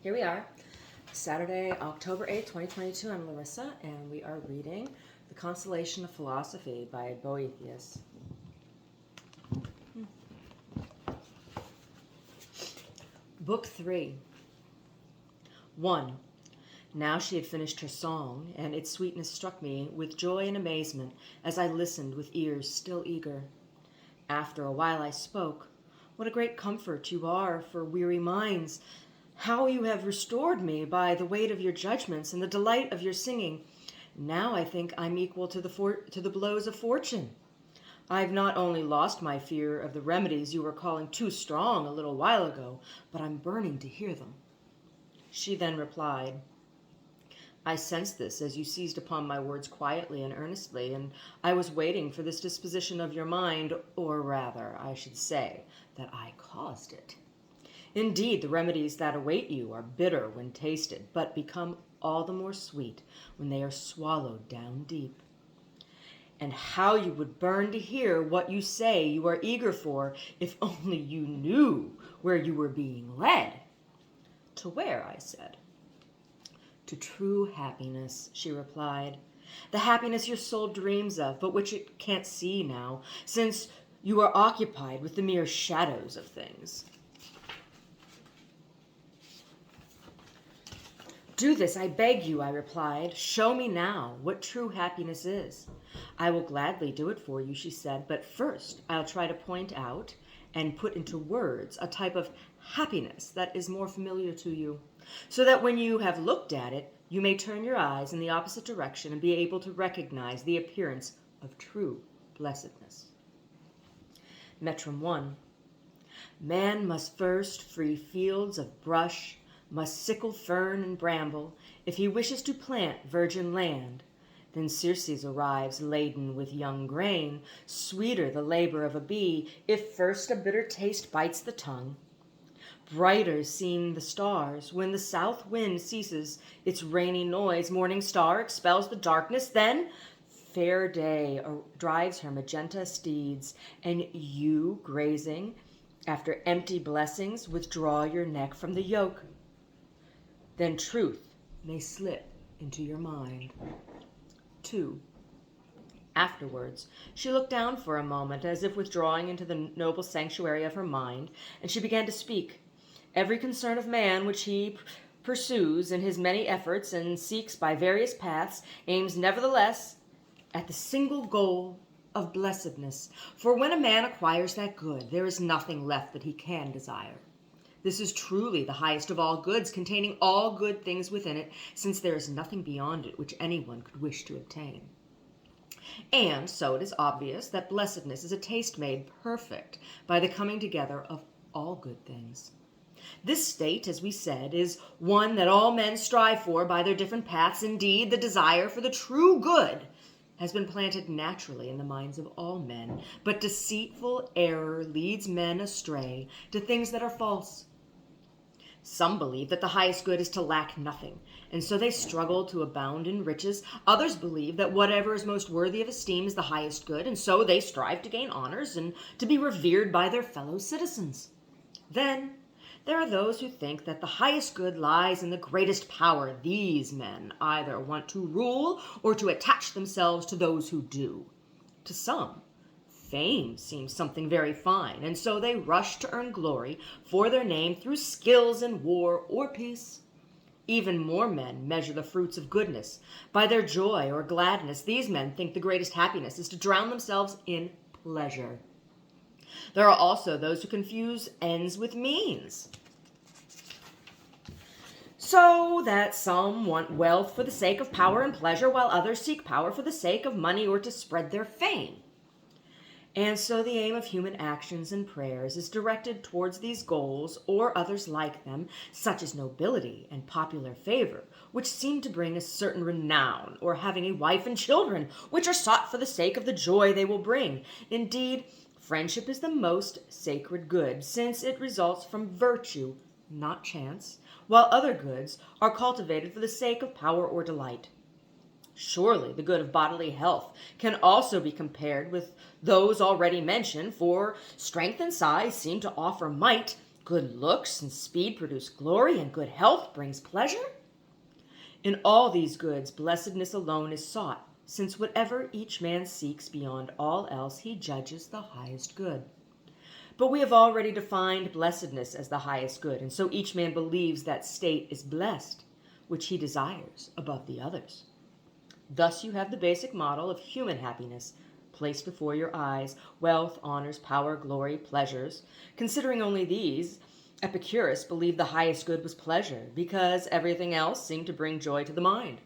Here we are, Saturday, October 8th, 2022. I'm Larissa, and we are reading The Consolation of Philosophy by Boethius. Book 3. 1. Now she had finished her song, and its sweetness struck me with joy and amazement as I listened with ears still eager. After a while I spoke. What a great comfort you are for weary minds! How you have restored me by the weight of your judgments and the delight of your singing. Now I think I'm equal to the blows of fortune. I've not only lost my fear of the remedies you were calling too strong a little while ago, but I'm burning to hear them. She then replied, I sensed this as you seized upon my words quietly and earnestly, and I was waiting for this disposition of your mind, or rather, I should say, that I caused it. Indeed, the remedies that await you are bitter when tasted, but become all the more sweet when they are swallowed down deep. And how you would burn to hear what you say you are eager for, if only you knew where you were being led. To where, I said. To true happiness, she replied. The happiness your soul dreams of, but which it can't see now, since you are occupied with the mere shadows of things. Do this, I beg you, I replied. Show me now what true happiness is. I will gladly do it for you, she said, but first I'll try to point out and put into words a type of happiness that is more familiar to you, so that when you have looked at it, you may turn your eyes in the opposite direction and be able to recognize the appearance of true blessedness. Metrum 1. Man must first free fields of brush, must sickle fern and bramble, if he wishes to plant virgin land. Then Circes arrives laden with young grain, sweeter the labor of a bee, if first a bitter taste bites the tongue. Brighter seem the stars, when the south wind ceases its rainy noise, morning star expels the darkness, then fair day drives her magenta steeds, and you, grazing, after empty blessings, withdraw your neck from the yoke. Then truth may slip into your mind. 2. Afterwards, she looked down for a moment, as if withdrawing into the noble sanctuary of her mind, and she began to speak. Every concern of man which he pursues in his many efforts and seeks by various paths aims nevertheless at the single goal of blessedness. For when a man acquires that good, there is nothing left that he can desire. This is truly the highest of all goods, containing all good things within it, since there is nothing beyond it which anyone could wish to obtain. And so it is obvious that blessedness is a taste made perfect by the coming together of all good things. This state, as we said, is one that all men strive for by their different paths. Indeed, the desire for the true good has been planted naturally in the minds of all men, but deceitful error leads men astray to things that are false. Some believe that the highest good is to lack nothing, and so they struggle to abound in riches. Others believe that whatever is most worthy of esteem is the highest good, and so they strive to gain honors and to be revered by their fellow citizens. Then there are those who think that the highest good lies in the greatest power. These men either want to rule or to attach themselves to those who do. To some, fame seems something very fine, and so they rush to earn glory for their name through skills in war or peace. Even more men measure the fruits of goodness by their joy or gladness. These men think the greatest happiness is to drown themselves in pleasure. There are also those who confuse ends with means, so that some want wealth for the sake of power and pleasure, while others seek power for the sake of money or to spread their fame. And so the aim of human actions and prayers is directed towards these goals or others like them, such as nobility and popular favor, which seem to bring a certain renown, or having a wife and children, which are sought for the sake of the joy they will bring. Indeed, friendship is the most sacred good, since it results from virtue, not chance, while other goods are cultivated for the sake of power or delight. Surely the good of bodily health can also be compared with those already mentioned, for strength and size seem to offer might, Good looks and speed produce glory, and good health brings pleasure. In all these goods, blessedness alone is sought, since whatever each man seeks beyond all else, he judges the highest good. But we have already defined blessedness as the highest good, and so each man believes that state is blessed, which he desires above the others. Thus you have the basic model of human happiness placed before your eyes: wealth, honors, power, glory, pleasures. Considering only these, Epicurus believed the highest good was pleasure, because everything else seemed to bring joy to the mind.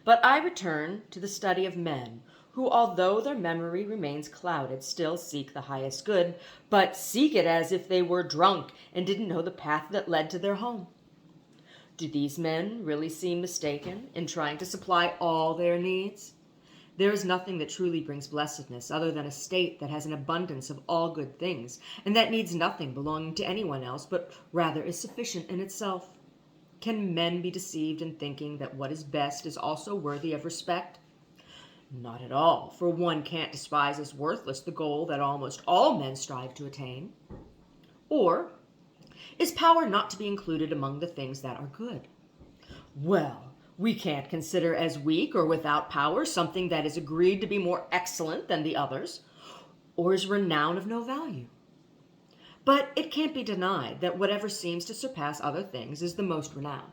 But I return to the study of men, who, although their memory remains clouded, still seek the highest good, but seek it as if they were drunk and didn't know the path that led to their home. Do these men really seem mistaken in trying to supply all their needs? There is nothing that truly brings blessedness other than a state that has an abundance of all good things, and that needs nothing belonging to anyone else, but rather is sufficient in itself. Can men be deceived in thinking that what is best is also worthy of respect? Not at all, for one can't despise as worthless the goal that almost all men strive to attain. Or is power not to be included among the things that are good? Well, we can't consider as weak or without power something that is agreed to be more excellent than the others, or is renown of no value. But it can't be denied that whatever seems to surpass other things is the most renowned.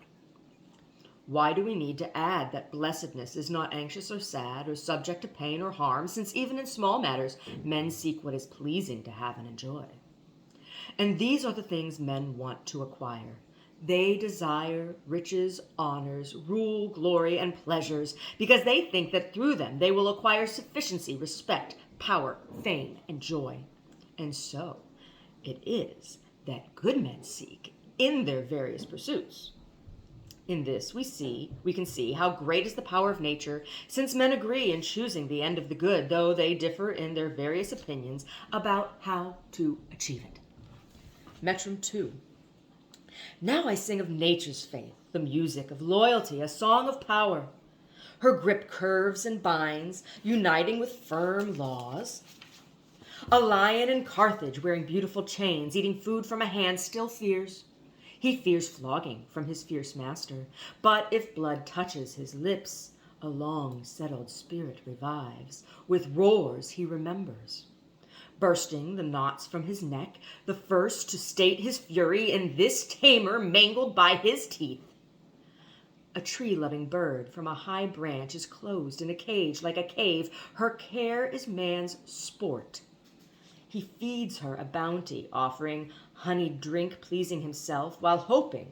Why do we need to add that blessedness is not anxious or sad or subject to pain or harm, since even in small matters men seek what is pleasing to have and enjoy? And these are the things men want to acquire. They desire riches, honors, rule, glory, and pleasures, because they think that through them they will acquire sufficiency, respect, power, fame, and joy. And so it is that good men seek in their various pursuits. In this we can see how great is the power of nature, since men agree in choosing the end of the good, though they differ in their various opinions about how to achieve it. Metrum 2. Now I sing of nature's faith, the music of loyalty, a song of power. Her grip curves and binds, uniting with firm laws. A lion in Carthage, wearing beautiful chains, eating food from a hand, still fears. He fears flogging from his fierce master, but if blood touches his lips, a long-settled spirit revives. With roars he remembers. Bursting the knots from his neck, the first to state his fury in this tamer mangled by his teeth. A tree-loving bird from a high branch is closed in a cage like a cave. Her care is man's sport. He feeds her a bounty, offering honeyed drink, pleasing himself, while hoping,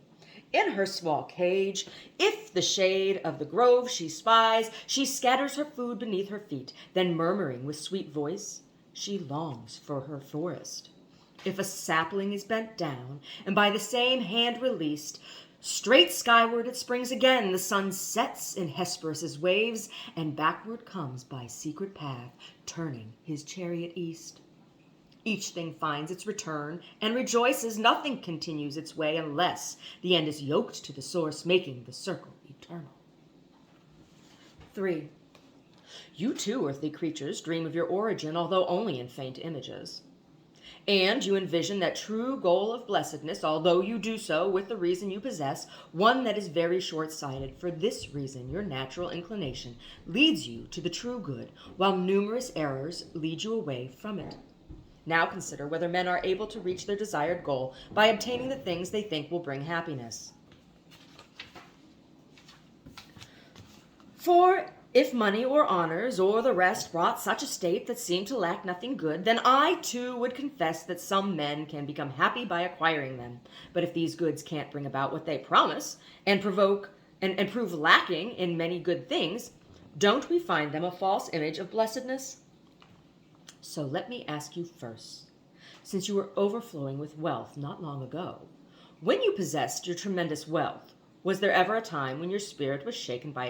in her small cage, if the shade of the grove she spies, she scatters her food beneath her feet, then murmuring with sweet voice, she longs for her forest. If a sapling is bent down, and by the same hand released, straight skyward it springs again. The sun sets in Hesperus' waves, and backward comes by secret path, turning his chariot east. Each thing finds its return and rejoices. Nothing continues its way unless the end is yoked to the source, making the circle eternal. 3. You too, earthly creatures, dream of your origin, although only in faint images. And you envision that true goal of blessedness, although you do so with the reason you possess, one that is very short-sighted. For this reason, your natural inclination leads you to the true good, while numerous errors lead you away from it. Now consider whether men are able to reach their desired goal by obtaining the things they think will bring happiness. For if money or honors or the rest brought such a state that seemed to lack nothing good, then I too would confess that some men can become happy by acquiring them. But if these goods can't bring about what they promise and prove lacking in many good things, don't we find them a false image of blessedness? So let me ask you first, since you were overflowing with wealth not long ago, when you possessed your tremendous wealth, was there ever a time when your spirit was shaken by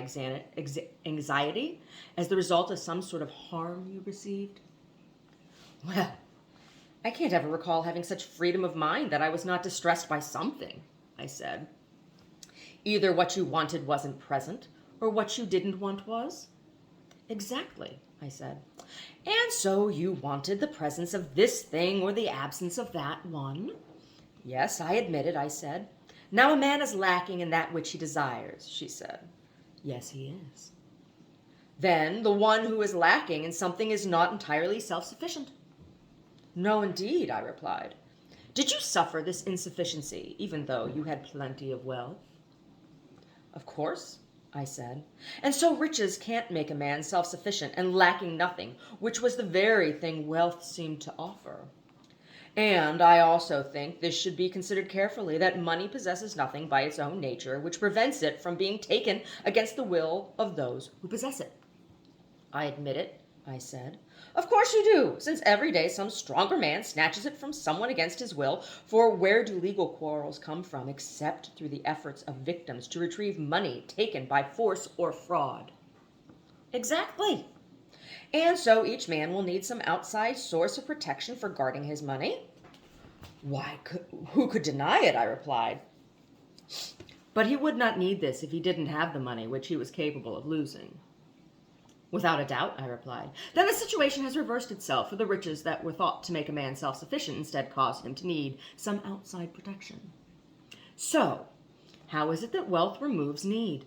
anxiety as the result of some sort of harm you received? Well, I can't ever recall having such freedom of mind that I was not distressed by something, I said. Either what you wanted wasn't present, or what you didn't want was? Exactly, I said. And so you wanted the presence of this thing or the absence of that one? Yes, I admit it, I said. Now a man is lacking in that which he desires, she said. Yes, he is. Then the one who is lacking in something is not entirely self-sufficient. No, indeed, I replied. Did you suffer this insufficiency, even though you had plenty of wealth? Of course, I said. And so riches can't make a man self-sufficient and lacking nothing, which was the very thing wealth seemed to offer. And I also think this should be considered carefully, that money possesses nothing by its own nature which prevents it from being taken against the will of those who possess it. I admit it, I said. Of course you do, since every day some stronger man snatches it from someone against his will, for where do legal quarrels come from except through the efforts of victims to retrieve money taken by force or fraud? Exactly. And so each man will need some outside source of protection for guarding his money. Who could deny it, I replied. But he would not need this if he didn't have the money which he was capable of losing. Without a doubt, I replied. Then the situation has reversed itself, for the riches that were thought to make a man self-sufficient instead caused him to need some outside protection. So, how is it that wealth removes need?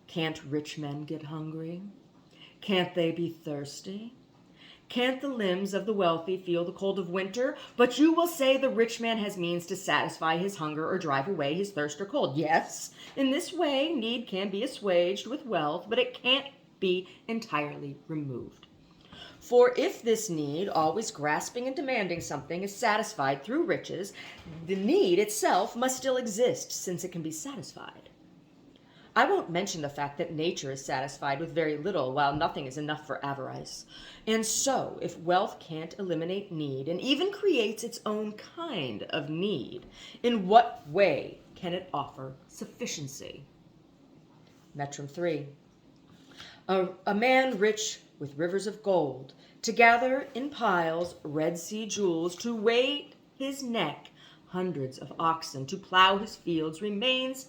Can't rich men get hungry? Can't they be thirsty? Can't the limbs of the wealthy feel the cold of winter? But you will say the rich man has means to satisfy his hunger or drive away his thirst or cold. Yes, in this way need can be assuaged with wealth, but it can't be entirely removed. For if this need, always grasping and demanding something, is satisfied through riches, the need itself must still exist, since it can be satisfied. I won't mention the fact that nature is satisfied with very little, while nothing is enough for avarice. And so, if wealth can't eliminate need, and even creates its own kind of need, in what way can it offer sufficiency? Metrum 3. A man rich with rivers of gold, to gather in piles Red Sea jewels, to weight his neck hundreds of oxen, to plow his fields, remains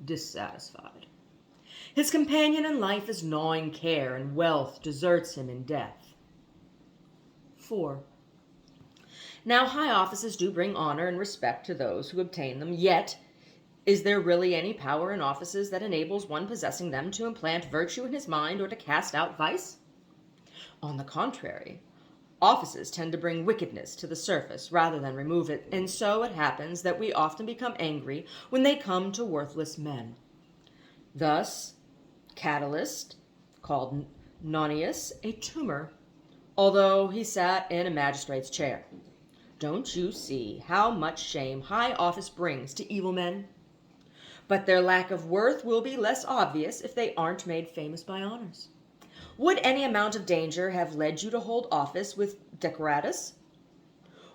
dissatisfied. His companion in life is gnawing care, and wealth deserts him in death. 4. Now high offices do bring honor and respect to those who obtain them, yet is there really any power in offices that enables one possessing them to implant virtue in his mind or to cast out vice? On the contrary, offices tend to bring wickedness to the surface rather than remove it, and so it happens that we often become angry when they come to worthless men. Thus, Catullus called Nonius a tumor, although he sat in a magistrate's chair. Don't you see how much shame high office brings to evil men? But their lack of worth will be less obvious if they aren't made famous by honors. Would any amount of danger have led you to hold office with Decoratus,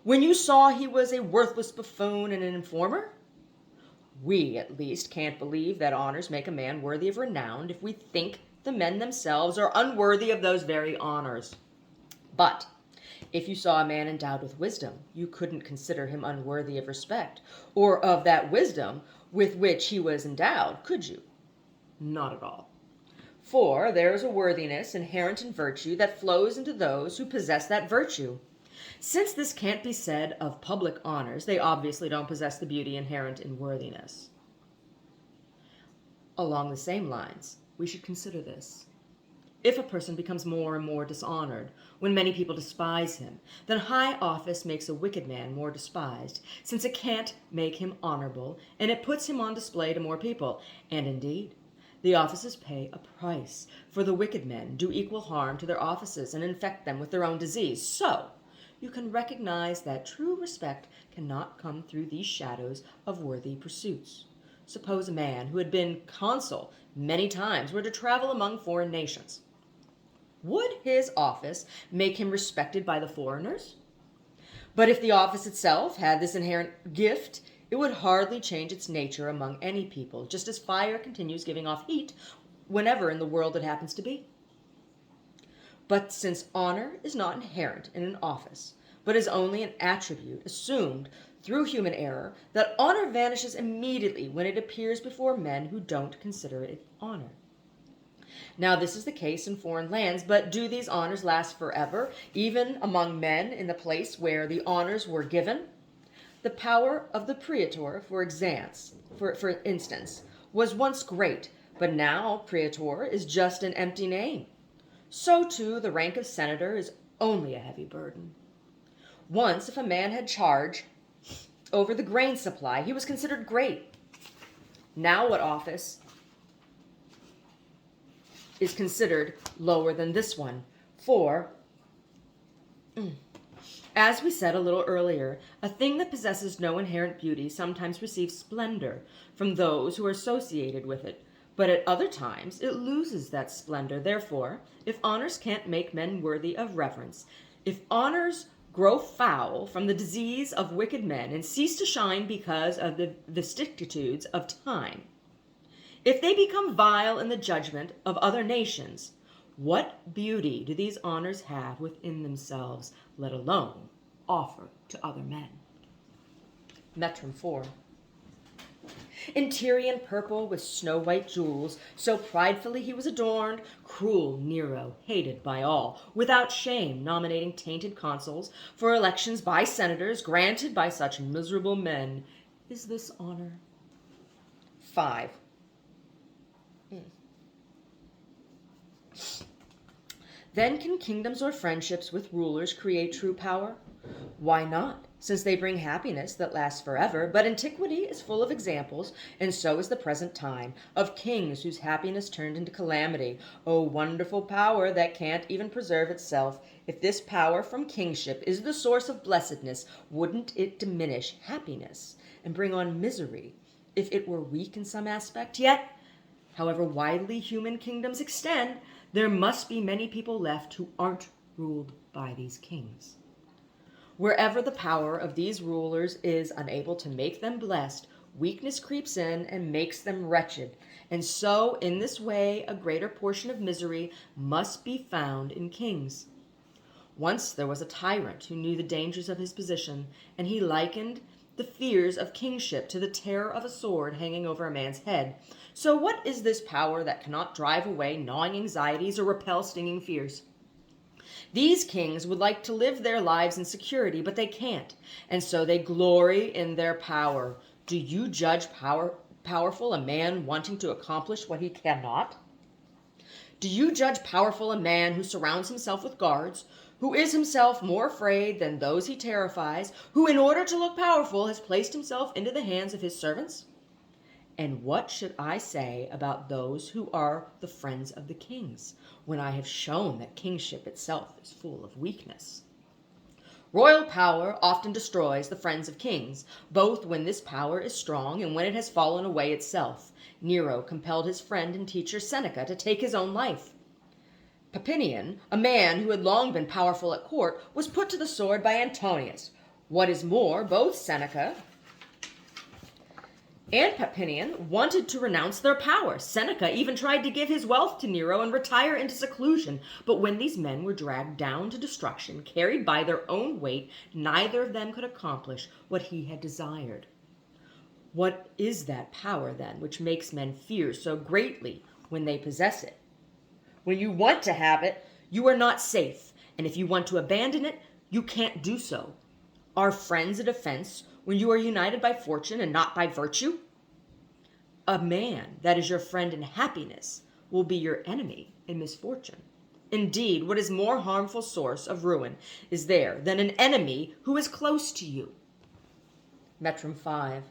when you saw he was a worthless buffoon and an informer? We, at least, can't believe that honors make a man worthy of renown if we think the men themselves are unworthy of those very honors. But if you saw a man endowed with wisdom, you couldn't consider him unworthy of respect, or of that wisdom with which he was endowed, could you? Not at all. For there is a worthiness inherent in virtue that flows into those who possess that virtue. Since this can't be said of public honors, they obviously don't possess the beauty inherent in worthiness. Along the same lines, we should consider this. If a person becomes more and more dishonored when many people despise him, then high office makes a wicked man more despised, since it can't make him honorable, and it puts him on display to more people. And indeed, the offices pay a price, for the wicked men do equal harm to their offices and infect them with their own disease. So, you can recognize that true respect cannot come through these shadows of worthy pursuits. Suppose a man who had been consul many times were to travel among foreign nations. Would his office make him respected by the foreigners? But if the office itself had this inherent gift, it would hardly change its nature among any people, just as fire continues giving off heat whenever in the world it happens to be. But since honor is not inherent in an office, but is only an attribute assumed through human error, that honor vanishes immediately when it appears before men who don't consider it honor. Now this is the case in foreign lands, but do these honors last forever, even among men in the place where the honors were given? The power of the praetor, for instance, was once great, but now praetor is just an empty name. So too the rank of senator is only a heavy burden. Once, if a man had charge over the grain supply, he was considered great. Now what office is considered lower than this one? For, as we said a little earlier, a thing that possesses no inherent beauty sometimes receives splendor from those who are associated with it, but at other times it loses that splendor. Therefore, if honors can't make men worthy of reverence, if honors grow foul from the disease of wicked men and cease to shine because of the vicissitudes of time, if they become vile in the judgment of other nations, what beauty do these honors have within themselves, let alone offer to other men? Metrum 4. In Tyrian purple with snow-white jewels, so pridefully he was adorned, cruel Nero, hated by all, without shame nominating tainted consuls for elections by senators granted by such miserable men. Is this honor? 5. Then can kingdoms or friendships with rulers create true power? Why not, since they bring happiness that lasts forever? But antiquity is full of examples, and so is the present time, of kings whose happiness turned into calamity. O wonderful power that can't even preserve itself! If this power from kingship is the source of blessedness, wouldn't it diminish happiness and bring on misery if it were weak in some aspect? Yet, however widely human kingdoms extend, there must be many people left who aren't ruled by these kings. Wherever the power of these rulers is unable to make them blessed, weakness creeps in and makes them wretched. And so, in this way, a greater portion of misery must be found in kings. Once there was a tyrant who knew the dangers of his position, and he likened the fears of kingship to the terror of a sword hanging over a man's head. So what is this power that cannot drive away gnawing anxieties or repel stinging fears? These kings would like to live their lives in security, but they can't, and so they glory in their power. Do you judge powerful a man wanting to accomplish what he cannot? Do you judge powerful a man who surrounds himself with guards, who is himself more afraid than those he terrifies, who in order to look powerful has placed himself into the hands of his servants? And what should I say about those who are the friends of the kings, when I have shown that kingship itself is full of weakness? Royal power often destroys the friends of kings, both when this power is strong and when it has fallen away itself. Nero compelled his friend and teacher Seneca to take his own life. Papinian, a man who had long been powerful at court, was put to the sword by Antonius. What is more, both Seneca and Papinian wanted to renounce their power. Seneca even tried to give his wealth to Nero and retire into seclusion. But when these men were dragged down to destruction, carried by their own weight, neither of them could accomplish what he had desired. What is that power, then, which makes men fear so greatly when they possess it? When you want to have it, you are not safe, and if you want to abandon it, you can't do so. Are friends a defense when you are united by fortune and not by virtue? A man that is your friend in happiness will be your enemy in misfortune. Indeed, what is more harmful source of ruin is there than an enemy who is close to you? Metrum 5.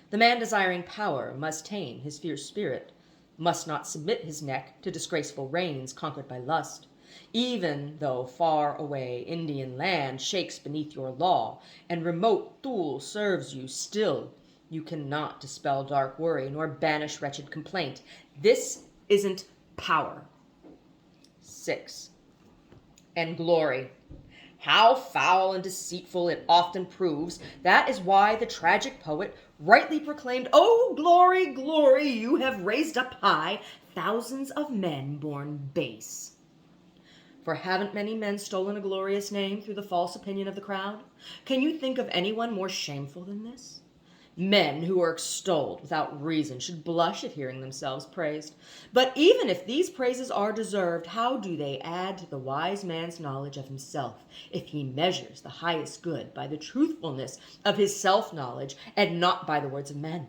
The man desiring power must tame his fierce spirit, must not submit his neck to disgraceful reigns conquered by lust. Even though far away Indian land shakes beneath your law, and remote Thule serves you, still you cannot dispel dark worry, nor banish wretched complaint. This isn't power. 6. And glory. How foul and deceitful it often proves. That is why the tragic poet rightly proclaimed, "Oh, glory, glory, you have raised up high thousands of men born base." For haven't many men stolen a glorious name through the false opinion of the crowd? Can you think of anyone more shameful than this? Men who are extolled without reason should blush at hearing themselves praised. But even if these praises are deserved, how do they add to the wise man's knowledge of himself if he measures the highest good by the truthfulness of his self-knowledge and not by the words of men?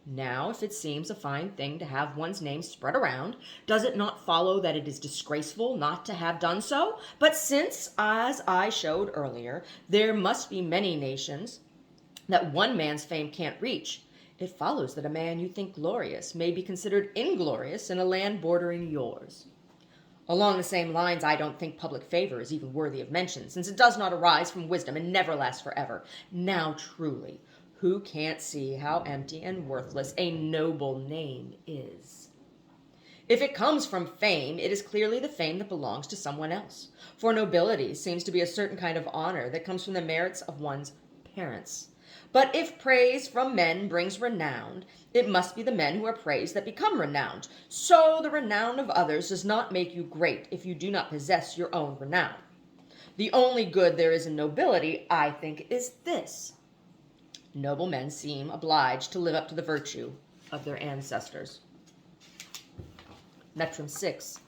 Now, if it seems a fine thing to have one's name spread around, does it not follow that it is disgraceful not to have done so? But since, as I showed earlier, there must be many nations that one man's fame can't reach, it follows that a man you think glorious may be considered inglorious in a land bordering yours. Along the same lines, I don't think public favor is even worthy of mention, since it does not arise from wisdom and never lasts forever. Now truly, who can't see how empty and worthless a noble name is? If it comes from fame, it is clearly the fame that belongs to someone else. For nobility seems to be a certain kind of honor that comes from the merits of one's parents. But if praise from men brings renown, it must be the men who are praised that become renowned. So the renown of others does not make you great if you do not possess your own renown. The only good there is in nobility, I think, is this: noble men seem obliged to live up to the virtue of their ancestors. Metrum 6.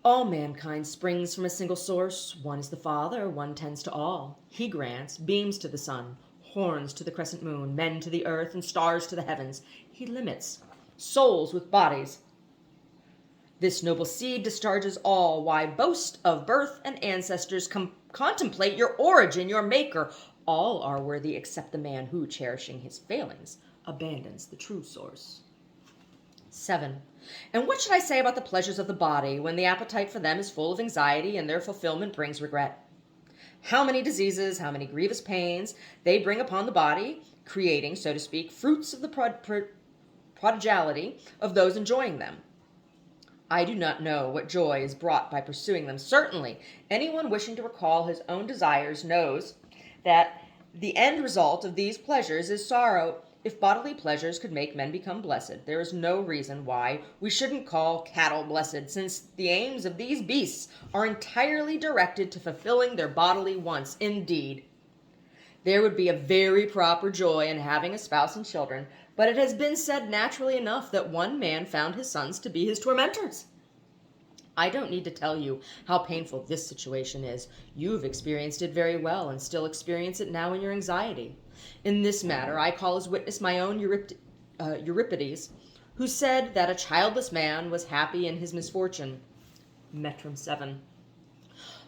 All mankind springs from a single source. One is the Father, one tends to all. He grants beams to the sun, horns to the crescent moon, men to the earth, and stars to the heavens. He limits souls with bodies. This noble seed discharges all. Why boast of birth and ancestors? Contemplate your origin, your maker. All are worthy except the man who, cherishing his failings, abandons the true source. 7. And what should I say about the pleasures of the body, when the appetite for them is full of anxiety and their fulfillment brings regret? How many diseases, how many grievous pains they bring upon the body, creating, so to speak, fruits of the prodigality of those enjoying them. I do not know what joy is brought by pursuing them. Certainly, anyone wishing to recall his own desires knows that the end result of these pleasures is sorrow. If bodily pleasures could make men become blessed, there is no reason why we shouldn't call cattle blessed, since the aims of these beasts are entirely directed to fulfilling their bodily wants. Indeed, there would be a very proper joy in having a spouse and children, but it has been said naturally enough that one man found his sons to be his tormentors. I don't need to tell you how painful this situation is. You've experienced it very well and still experience it now in your anxiety. In this matter, I call as witness my own Euripides, who said that a childless man was happy in his misfortune. Metrum 7.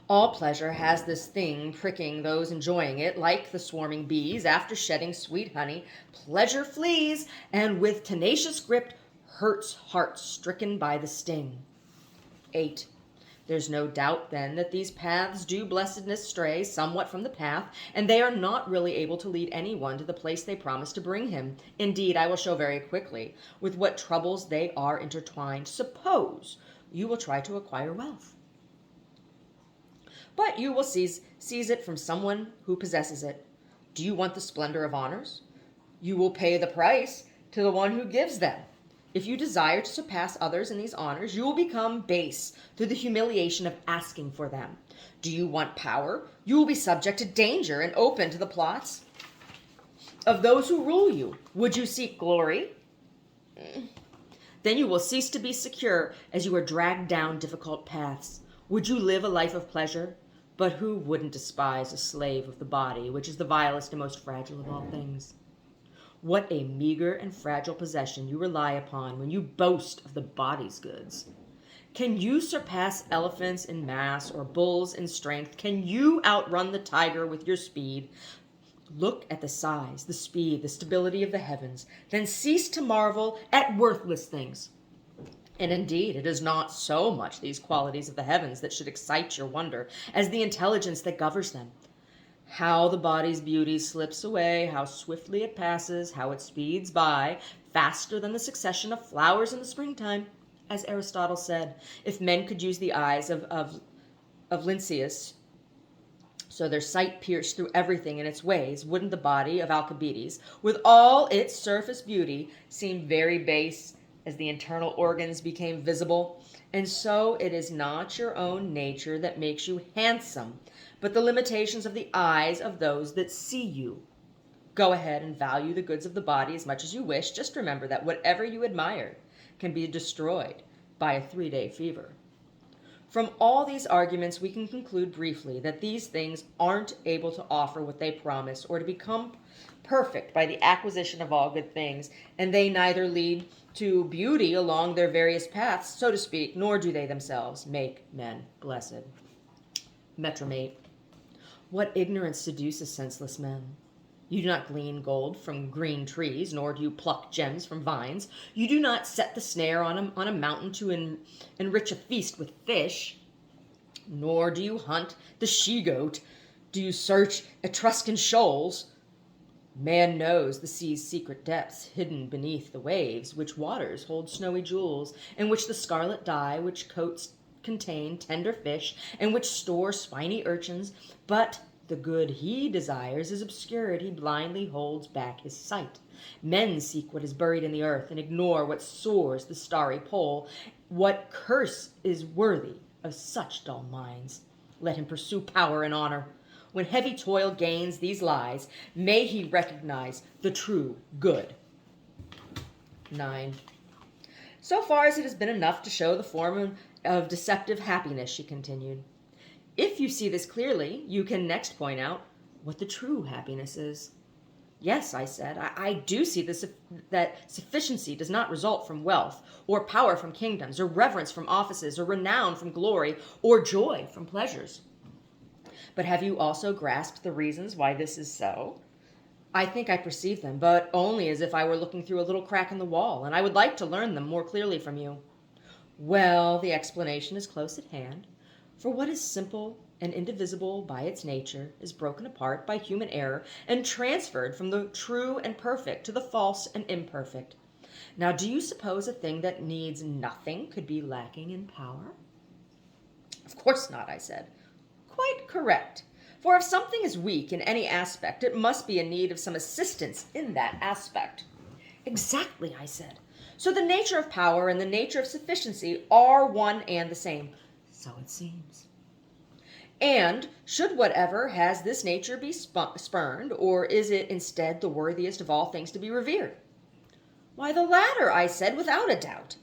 All pleasure has this thing pricking those enjoying it, like the swarming bees after shedding sweet honey. Pleasure flees, and with tenacious grip hurts hearts stricken by the sting. 8. There's no doubt, then, that these paths do blessedness stray somewhat from the path, and they are not really able to lead anyone to the place they promise to bring him. Indeed, I will show very quickly with what troubles they are intertwined. Suppose you will try to acquire wealth, but you will seize it from someone who possesses it. Do you want the splendor of honors? You will pay the price to the one who gives them. If you desire to surpass others in these honors, you will become base through the humiliation of asking for them. Do you want power? You will be subject to danger and open to the plots of those who rule you. Would you seek glory? Then you will cease to be secure as you are dragged down difficult paths. Would you live a life of pleasure? But who wouldn't despise a slave of the body, which is the vilest and most fragile of all things? What a meager and fragile possession you rely upon when you boast of the body's goods. Can you surpass elephants in mass or bulls in strength? Can you outrun the tiger with your speed? Look at the size, the speed, the stability of the heavens, then cease to marvel at worthless things. And indeed, it is not so much these qualities of the heavens that should excite your wonder as the intelligence that governs them. How the body's beauty slips away, how swiftly it passes, how it speeds by, faster than the succession of flowers in the springtime. As Aristotle said, if men could use the eyes of Lynceus, so their sight pierced through everything in its ways, wouldn't the body of Alcibiades, with all its surface beauty, seem very base as the internal organs became visible? And so it is not your own nature that makes you handsome, but the limitations of the eyes of those that see you. Go ahead and value the goods of the body as much as you wish. Just remember that whatever you admire can be destroyed by a 3-day fever. From all these arguments, we can conclude briefly that these things aren't able to offer what they promise or to become perfect by the acquisition of all good things, and they neither lead to beauty along their various paths, so to speak, nor do they themselves make men blessed. Metramate. What ignorance seduces senseless men? You do not glean gold from green trees, nor do you pluck gems from vines. You do not set the snare on a mountain to enrich a feast with fish, nor do you hunt the she-goat. Do you search Etruscan shoals? Man knows the sea's secret depths, hidden beneath the waves, which waters hold snowy jewels, and which the scarlet dye, which coats contain tender fish, and which store spiny urchins. But the good he desires is obscured. He blindly holds back his sight. Men seek what is buried in the earth and ignore what soars the starry pole. What curse is worthy of such dull minds? Let him pursue power and honor. When heavy toil gains these lies, may he recognize the true good. 9. So far as it has been enough to show the form of deceptive happiness, she continued. If you see this clearly, you can next point out what the true happiness is. Yes, I said, I do see this, that sufficiency does not result from wealth, or power from kingdoms, or reverence from offices, or renown from glory, or joy from pleasures. But have you also grasped the reasons why this is so? I think I perceive them, but only as if I were looking through a little crack in the wall, and I would like to learn them more clearly from you. Well, the explanation is close at hand. For what is simple and indivisible by its nature is broken apart by human error and transferred from the true and perfect to the false and imperfect. Now, do you suppose a thing that needs nothing could be lacking in power? Of course not, I said. Quite correct. For if something is weak in any aspect, it must be in need of some assistance in that aspect. Exactly, I said. So the nature of power and the nature of sufficiency are one and the same. So it seems. And should whatever has this nature be spurned, or is it instead the worthiest of all things to be revered? Why, the latter, I said, without a doubt.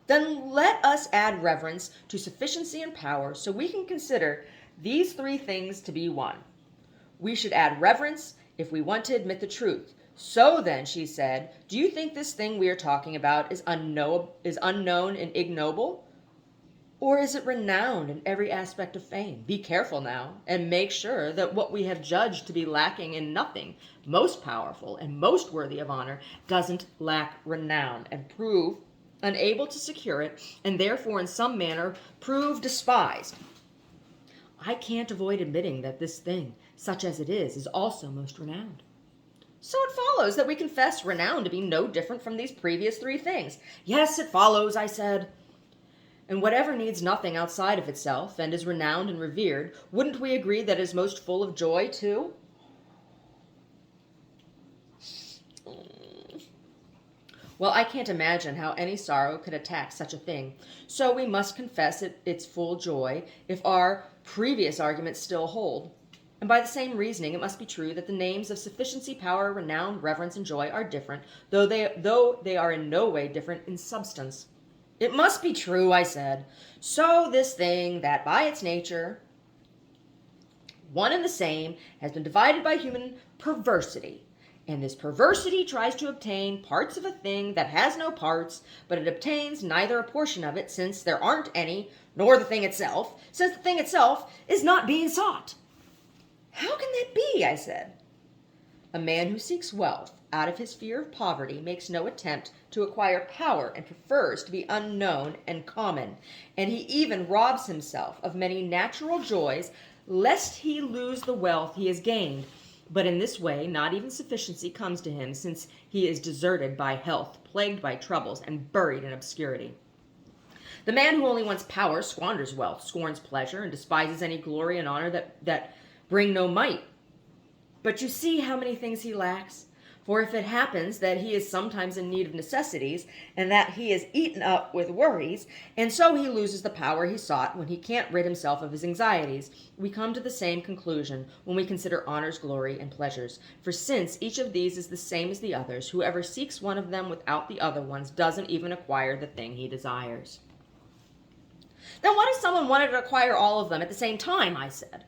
Then let us add reverence to sufficiency and power, so we can consider these 3 things to be one. We should add reverence if we want to admit the truth. So then, she said, do you think this thing we are talking about is unknown and ignoble? Or is it renowned in every aspect of fame? Be careful now, and make sure that what we have judged to be lacking in nothing, most powerful and most worthy of honor, doesn't lack renown and prove unable to secure it, and therefore in some manner prove despised. I can't avoid admitting that this thing, such as it is also most renowned. So it follows that we confess renown to be no different from these previous 3 things. Yes, it follows, I said. And whatever needs nothing outside of itself and is renowned and revered, wouldn't we agree that it is most full of joy too? Well, I can't imagine how any sorrow could attack such a thing. So we must confess its full joy if our previous arguments still hold. And by the same reasoning, it must be true that the names of sufficiency, power, renown, reverence, and joy are different, though they are in no way different in substance. It must be true, I said. So this thing that by its nature, one and the same, has been divided by human perversity. And this perversity tries to obtain parts of a thing that has no parts, but it obtains neither a portion of it, since there aren't any, nor the thing itself, since the thing itself is not being sought. How can that be? I said. A man who seeks wealth out of his fear of poverty makes no attempt to acquire power and prefers to be unknown and common, and he even robs himself of many natural joys lest he lose the wealth he has gained. But in this way, not even sufficiency comes to him, since he is deserted by health, plagued by troubles, and buried in obscurity. The man who only wants power squanders wealth, scorns pleasure, and despises any glory and honor that bring no might. But you see how many things he lacks. For if it happens that he is sometimes in need of necessities, and that he is eaten up with worries, and so he loses the power he sought when he can't rid himself of his anxieties, we come to the same conclusion when we consider honors, glory, and pleasures. For since each of these is the same as the others, whoever seeks one of them without the other ones doesn't even acquire the thing he desires. Then what if someone wanted to acquire all of them at the same time, I said?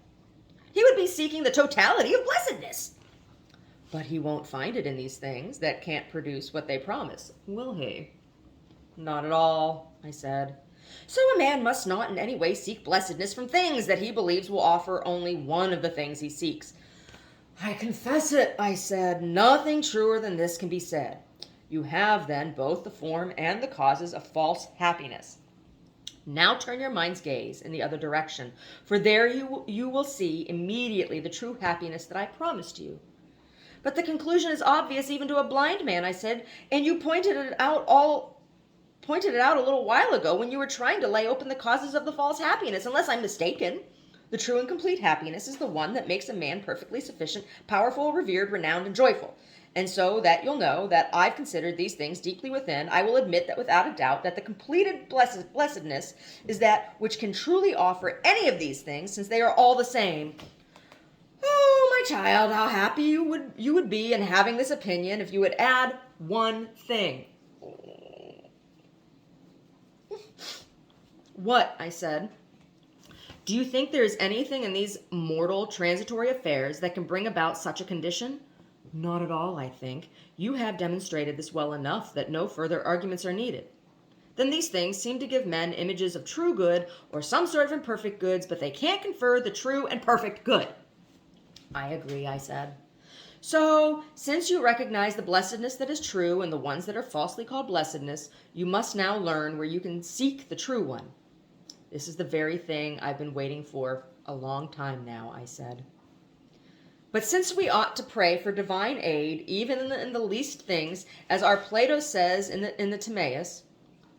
He would be seeking the totality of blessedness. But he won't find it in these things that can't produce what they promise, will he? Not at all, I said. So a man must not in any way seek blessedness from things that he believes will offer only one of the things he seeks. I confess it, I said. Nothing truer than this can be said. You have then both the form and the causes of false happiness. Now turn your mind's gaze in the other direction, for there you will see immediately the true happiness that I promised you. But the conclusion is obvious even to a blind man, I said, and you pointed it out a little while ago when you were trying to lay open the causes of the false happiness, unless I'm mistaken. The true and complete happiness is the one that makes a man perfectly sufficient, powerful, revered, renowned, and joyful. And so that you'll know that I've considered these things deeply within, I will admit that without a doubt that the completed blessedness is that which can truly offer any of these things, since they are all the same. Oh, my child, how happy you would be in having this opinion if you would add one thing. What? I said. Do you think there is anything in these mortal, transitory affairs that can bring about such a condition? Not at all, I think. You have demonstrated this well enough that no further arguments are needed. Then these things seem to give men images of true good or some sort of imperfect goods, but they can't confer the true and perfect good. I agree, I said. So, since you recognize the blessedness that is true and the ones that are falsely called blessedness, you must now learn where you can seek the true one. This is the very thing I've been waiting for a long time now, I said. But since we ought to pray for divine aid, even in the least things, as our Plato says in the Timaeus,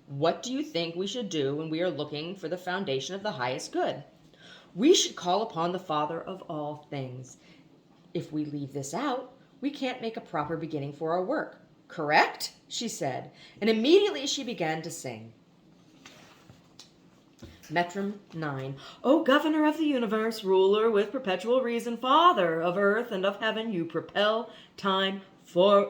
what do you think we should do when we are looking for the foundation of the highest good? We should call upon the Father of all things. If we leave this out, we can't make a proper beginning for our work. Correct? She said, and immediately she began to sing. Metrum 9. O governor of the universe, ruler with perpetual reason, father of earth and of heaven, you propel time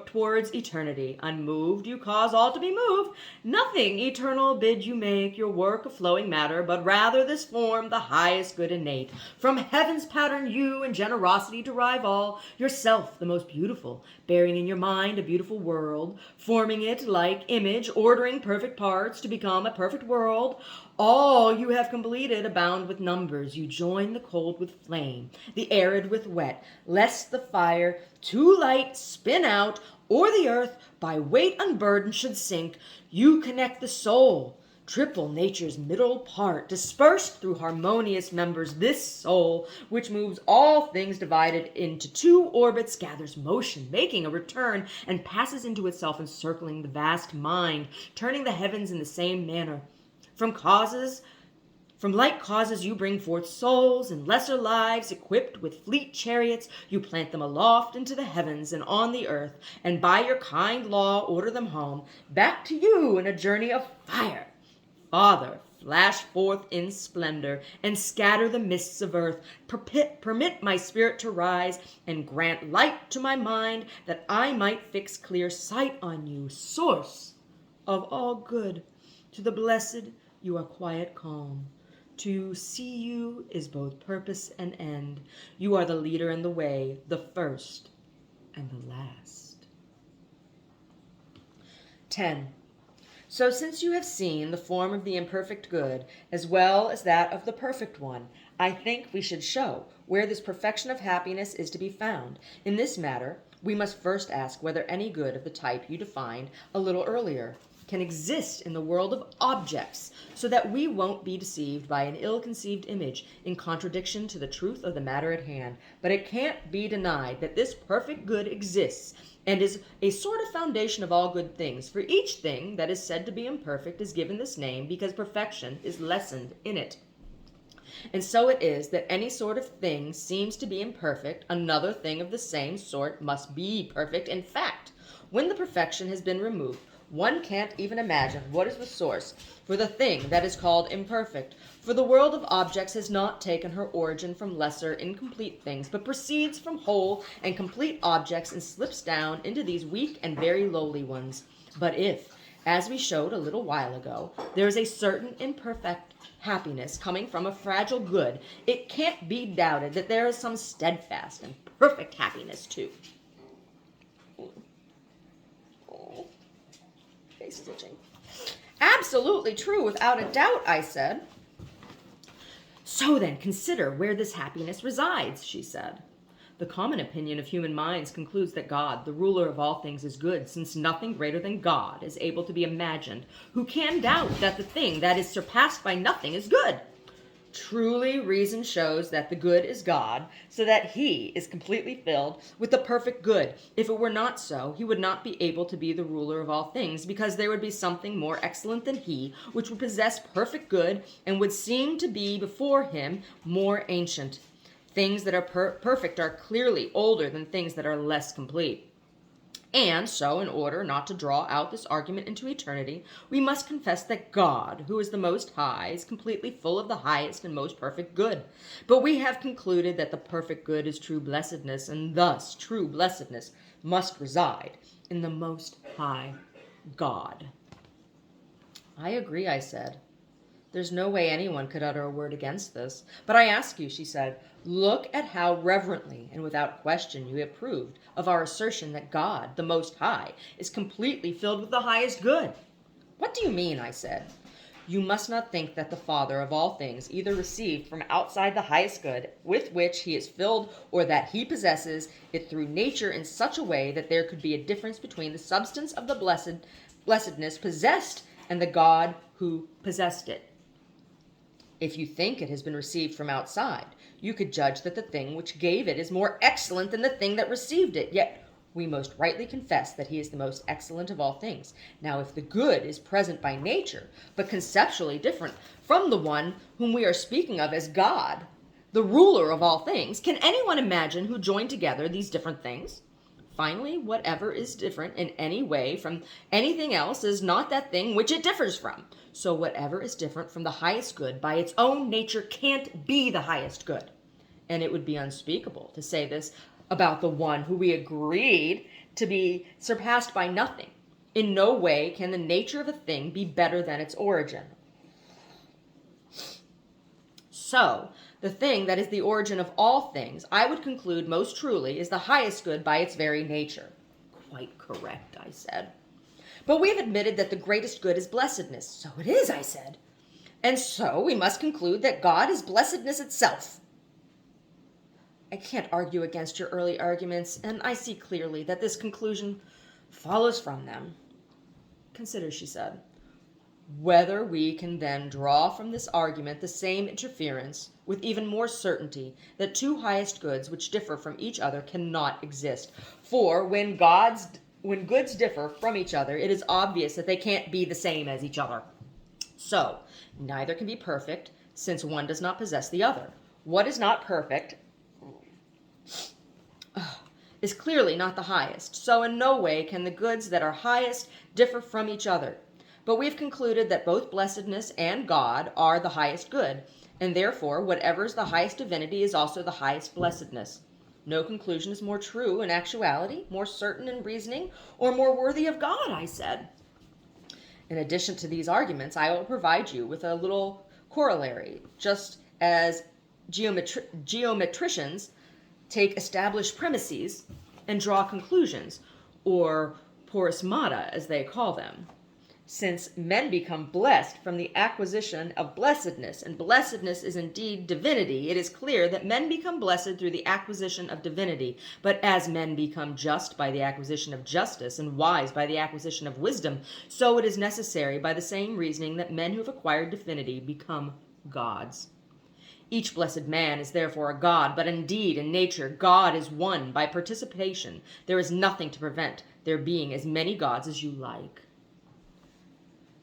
towards eternity. Unmoved, you cause all to be moved. Nothing eternal bid you make your work of flowing matter, but rather this form, the highest good innate. From heaven's pattern you in generosity derive all, yourself the most beautiful, bearing in your mind a beautiful world, forming it like image, ordering perfect parts to become a perfect world. All you have completed abound with numbers. You join the cold with flame, the arid with wet, lest the fire too light spin out, or the earth by weight unburdened should sink. You connect the soul, triple nature's middle part, dispersed through harmonious members. This soul, which moves all things divided into two orbits, gathers motion, making a return, and passes into itself, encircling the vast mind, turning the heavens in the same manner. From like causes you bring forth souls in lesser lives, equipped with fleet chariots. You plant them aloft into the heavens and on the earth, and by your kind law order them home, back to you in a journey of fire. Father, flash forth in splendor, and scatter the mists of earth. Permit my spirit to rise, and grant light to my mind, that I might fix clear sight on you, source of all good. To the blessed you are quiet calm. To see you is both purpose and end. You are the leader and the way, the first and the last. 10. So since you have seen the form of the imperfect good, as well as that of the perfect one, I think we should show where this perfection of happiness is to be found. In this matter, we must first ask whether any good of the type you defined a little earlier can exist in the world of objects, so that we won't be deceived by an ill-conceived image in contradiction to the truth of the matter at hand. But it can't be denied that this perfect good exists, and is a sort of foundation of all good things. For each thing that is said to be imperfect is given this name, because perfection is lessened in it. And so it is that any sort of thing seems to be imperfect, another thing of the same sort must be perfect. In fact, when the perfection has been removed, one can't even imagine what is the source for the thing that is called imperfect. For the world of objects has not taken her origin from lesser, incomplete things, but proceeds from whole and complete objects and slips down into these weak and very lowly ones. But if, as we showed a little while ago, there is a certain imperfect happiness coming from a fragile good, it can't be doubted that there is some steadfast and perfect happiness too. Face stitching. Absolutely true, without a doubt, I said. So then, consider where this happiness resides, she said. The common opinion of human minds concludes that God, the ruler of all things, is good, since nothing greater than God is able to be imagined. Who can doubt that the thing that is surpassed by nothing is good? Truly, reason shows that the good is God, so that he is completely filled with the perfect good. If it were not so, he would not be able to be the ruler of all things, because there would be something more excellent than he, which would possess perfect good, and would seem to be before him more ancient. Things that are perfect are clearly older than things that are less complete. And so, in order not to draw out this argument into eternity, we must confess that God, who is the Most High, is completely full of the highest and most perfect good. But we have concluded that the perfect good is true blessedness, and thus true blessedness must reside in the Most High God. I agree, I said. There's no way anyone could utter a word against this. But I ask you, she said, look at how reverently and without question you approved of our assertion that God, the Most High, is completely filled with the highest good. What do you mean, I said. You must not think that the Father of all things either received from outside the highest good with which he is filled, or that he possesses it through nature in such a way that there could be a difference between the substance of the blessedness possessed and the God who possessed it. If you think it has been received from outside, you could judge that the thing which gave it is more excellent than the thing that received it. Yet we most rightly confess that he is the most excellent of all things. Now, if the good is present by nature, but conceptually different from the one whom we are speaking of as God, the ruler of all things, can anyone imagine who joined together these different things? Finally, whatever is different in any way from anything else is not that thing which it differs from. So whatever is different from the highest good by its own nature can't be the highest good. And it would be unspeakable to say this about the one who we agreed to be surpassed by nothing. In no way can the nature of a thing be better than its origin. So, the thing that is the origin of all things, I would conclude most truly, is the highest good by its very nature. Quite correct, I said. But we have admitted that the greatest good is blessedness. So it is, I said. And so we must conclude that God is blessedness itself. I can't argue against your early arguments, and I see clearly that this conclusion follows from them. Consider, she said, whether we can then draw from this argument the same inference with even more certainty that two highest goods which differ from each other cannot exist. For when goods differ from each other, it is obvious that they can't be the same as each other. So, neither can be perfect, since one does not possess the other. What is not perfect is clearly not the highest. So in no way can the goods that are highest differ from each other. But we have concluded that both blessedness and God are the highest good, and therefore whatever is the highest divinity is also the highest blessedness. No conclusion is more true in actuality, more certain in reasoning, or more worthy of God, I said. In addition to these arguments, I will provide you with a little corollary, just as geometricians take established premises and draw conclusions, or porismata, as they call them. Since men become blessed from the acquisition of blessedness, and blessedness is indeed divinity, it is clear that men become blessed through the acquisition of divinity. But as men become just by the acquisition of justice, and wise by the acquisition of wisdom, so it is necessary by the same reasoning that men who have acquired divinity become gods. Each blessed man is therefore a god, but indeed in nature God is one by participation. There is nothing to prevent there being as many gods as you like.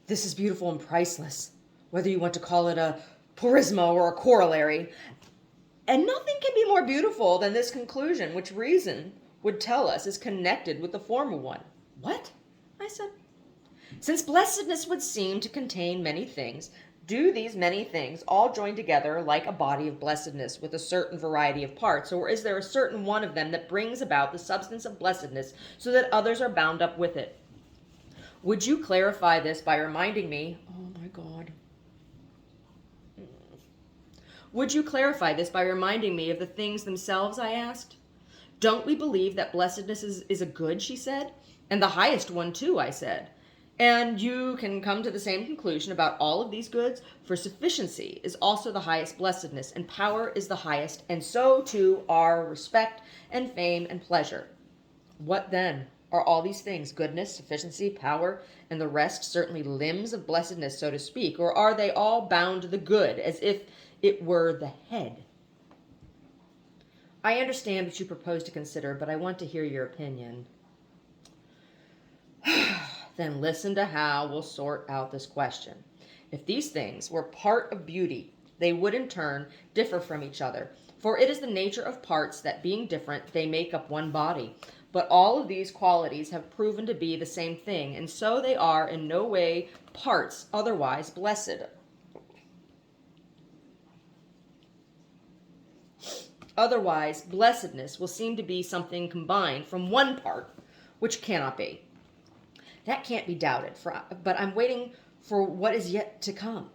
This is beautiful and priceless, whether you want to call it a Purismo or a corollary. And nothing can be more beautiful than this conclusion, which reason would tell us is connected with the former one. What? I said. Since blessedness would seem to contain many things, do these many things all join together like a body of blessedness with a certain variety of parts, or is there a certain one of them that brings about the substance of blessedness so that others are bound up with it? Would you clarify this by reminding me, oh my God, would you clarify this by reminding me of the things themselves, I asked. Don't we believe that blessedness is a good, she said, and the highest one too, I said. And you can come to the same conclusion about all of these goods, for sufficiency is also the highest blessedness, and power is the highest, and so too are respect and fame and pleasure. What then? Are all these things, goodness, sufficiency, power, and the rest, certainly limbs of blessedness, so to speak, or are they all bound to the good, as if it were the head? I understand what you propose to consider, but I want to hear your opinion. Then listen to how we'll sort out this question. If these things were part of beauty, they would in turn differ from each other, for it is the nature of parts that, being different, they make up one body. But all of these qualities have proven to be the same thing, and so they are in no way parts otherwise blessed. Otherwise, blessedness will seem to be something combined from one part, which cannot be. That can't be doubted, but I'm waiting for what is yet to come.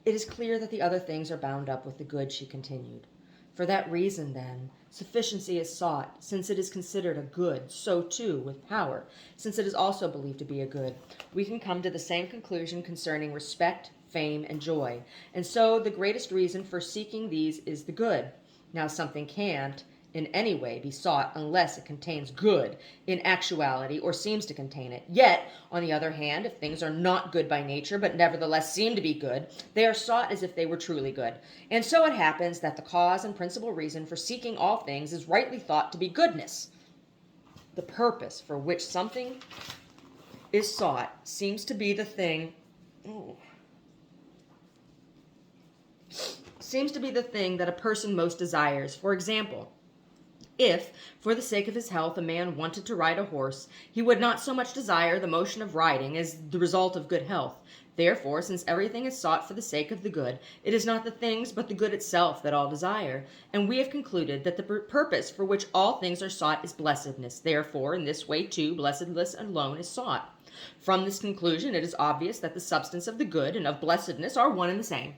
It is clear that the other things are bound up with the good, she continued. For that reason, then, sufficiency is sought, since it is considered a good. So, too, with power, since it is also believed to be a good. We can come to the same conclusion concerning respect, fame, and joy. And so the greatest reason for seeking these is the good. Now, something can't in any way be sought unless it contains good in actuality or seems to contain it. Yet, on the other hand, if things are not good by nature but nevertheless seem to be good, they are sought as if they were truly good. And so it happens that the cause and principal reason for seeking all things is rightly thought to be goodness. The purpose for which something is sought seems to be the thing that a person most desires. For example, if, for the sake of his health, a man wanted to ride a horse, he would not so much desire the motion of riding as the result of good health. Therefore, since everything is sought for the sake of the good, it is not the things but the good itself that all desire. And we have concluded that the purpose for which all things are sought is blessedness. Therefore, in this way too, blessedness alone is sought. From this conclusion, it is obvious that the substance of the good and of blessedness are one and the same.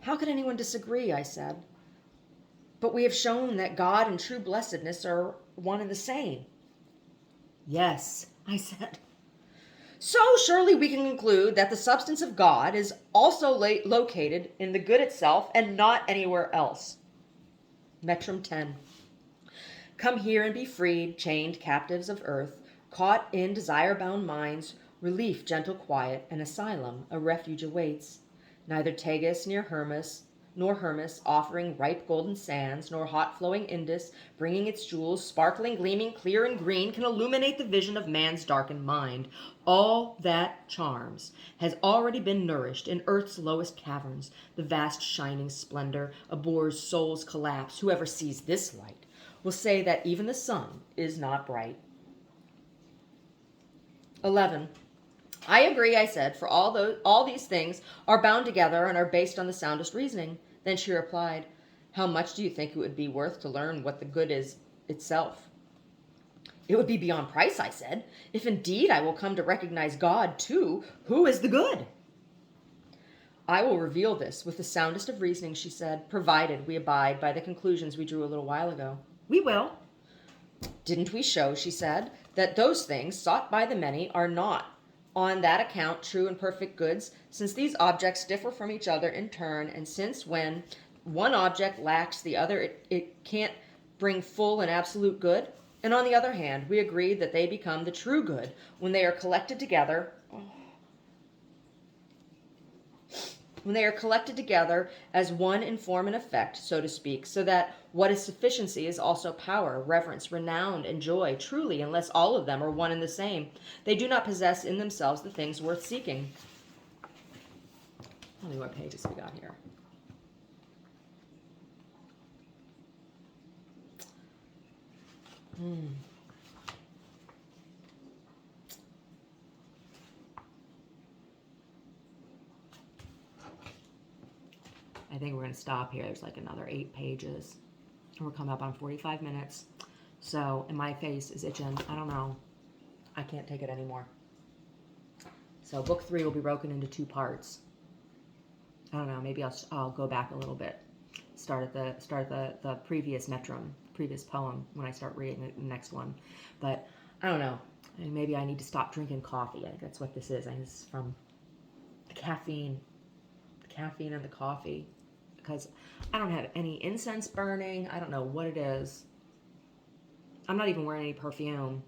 How could anyone disagree, I said. But we have shown that God and true blessedness are one and the same. Yes, I said. So surely we can conclude that the substance of God is also located in the good itself and not anywhere else. Metrum 10. Come here and be freed, chained captives of earth, caught in desire-bound minds, relief, gentle quiet, an asylum, a refuge awaits. Neither Tagus nor Hermes offering ripe golden sands, nor hot flowing Indus, bringing its jewels, sparkling, gleaming, clear and green, can illuminate the vision of man's darkened mind. All that charms has already been nourished in earth's lowest caverns. The vast shining splendor abhors soul's collapse. Whoever sees this light will say that even the sun is not bright. 11. I agree, I said, for all these things are bound together and are based on the soundest reasoning. Then she replied, how much do you think it would be worth to learn what the good is itself? It would be beyond price, I said. If indeed I will come to recognize God too, who is the good? I will reveal this with the soundest of reasoning, she said, provided we abide by the conclusions we drew a little while ago. We will. Didn't we show, she said, that those things sought by the many are not on that account true and perfect goods, since these objects differ from each other in turn, and since when one object lacks the other, it can't bring full and absolute good? And on the other hand, we agreed that they become the true good when they are collected together as one in form and effect, so to speak, so that what is sufficiency is also power, reverence, renown, and joy. Truly, unless all of them are one and the same, they do not possess in themselves the things worth seeking. Tell me what pages we got here. I think we're going to stop here. There's like another 8 pages. And we're coming up on 45 minutes. So, and my face is itching. I don't know. I can't take it anymore. So book 3 will be broken into 2 parts. I don't know. Maybe I'll go back a little bit. Start at the previous metrum, previous poem when I start reading the next one. But I don't know. Maybe I need to stop drinking coffee. I think that's what this is. I think it's from the caffeine in the coffee. Because I don't have any incense burning. I don't know what it is. I'm not even wearing any perfume.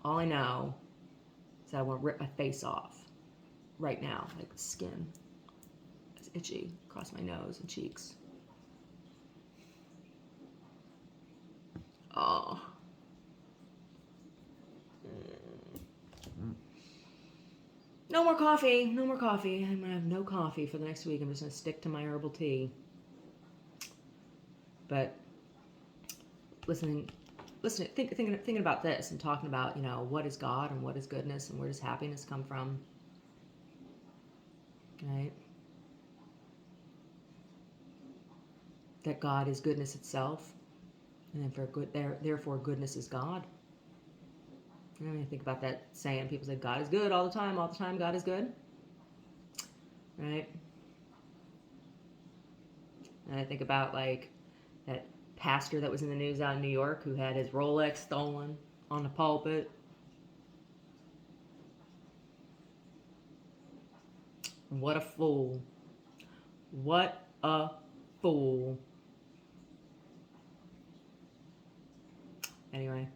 All I know is that I want to rip my face off right now. Like the skin is itchy across my nose and cheeks. Oh. No more coffee. No more coffee. I'm going to have no coffee for the next week. I'm just going to stick to my herbal tea. But thinking about this and talking about, you know, what is God and what is goodness and where does happiness come from? Right? That God is goodness itself. And then therefore goodness is God. I mean, think about that saying. People say God is good all the time God is good. Right? And I think about like that pastor that was in the news out in New York who had his Rolex stolen on the pulpit. What a fool. What a fool. Anyway.